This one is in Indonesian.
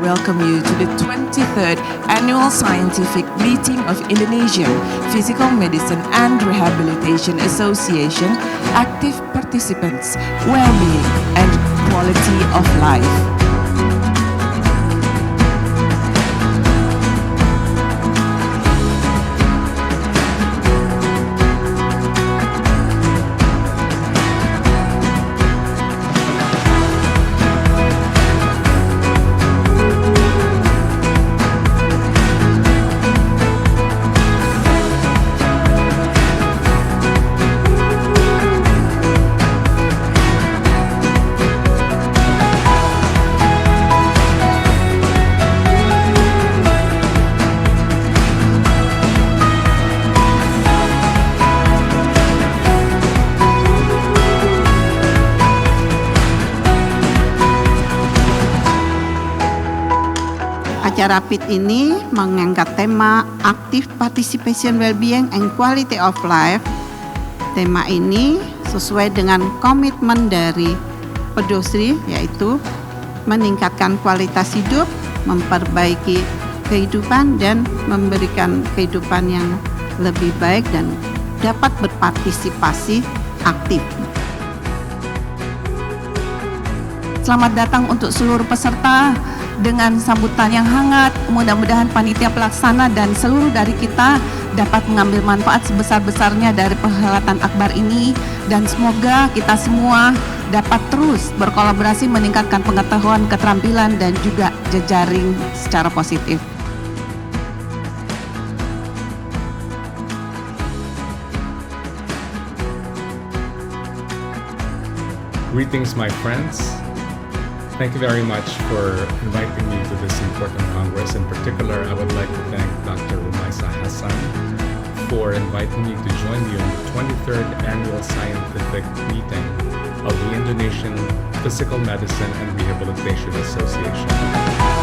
welcome you to the 23rd Annual Scientific Meeting of Indonesian Physical Medicine and Rehabilitation Association Active Participants, Well-being and Quality of Life. Acara PIT ini mengangkat tema Active Participation Well-being and Quality of Life. Tema ini sesuai dengan komitmen dari PERDOSRI, yaitu meningkatkan kualitas hidup, memperbaiki kehidupan, dan memberikan kehidupan yang lebih baik dan dapat berpartisipasi aktif. Selamat datang untuk seluruh peserta dengan sambutan yang hangat. Mudah-mudahan panitia pelaksana dan seluruh dari kita dapat mengambil manfaat sebesar-besarnya dari perhelatan akbar ini, dan semoga kita semua dapat terus berkolaborasi meningkatkan pengetahuan, keterampilan, dan juga jejaring secara positif. Greetings, my friends. Thank you very much for inviting me to this important Congress. In particular, I would like to thank Dr. Wize for inviting me to join you on the 23rd Annual Scientific Meeting of the Indonesian Physical Medicine and Rehabilitation Association.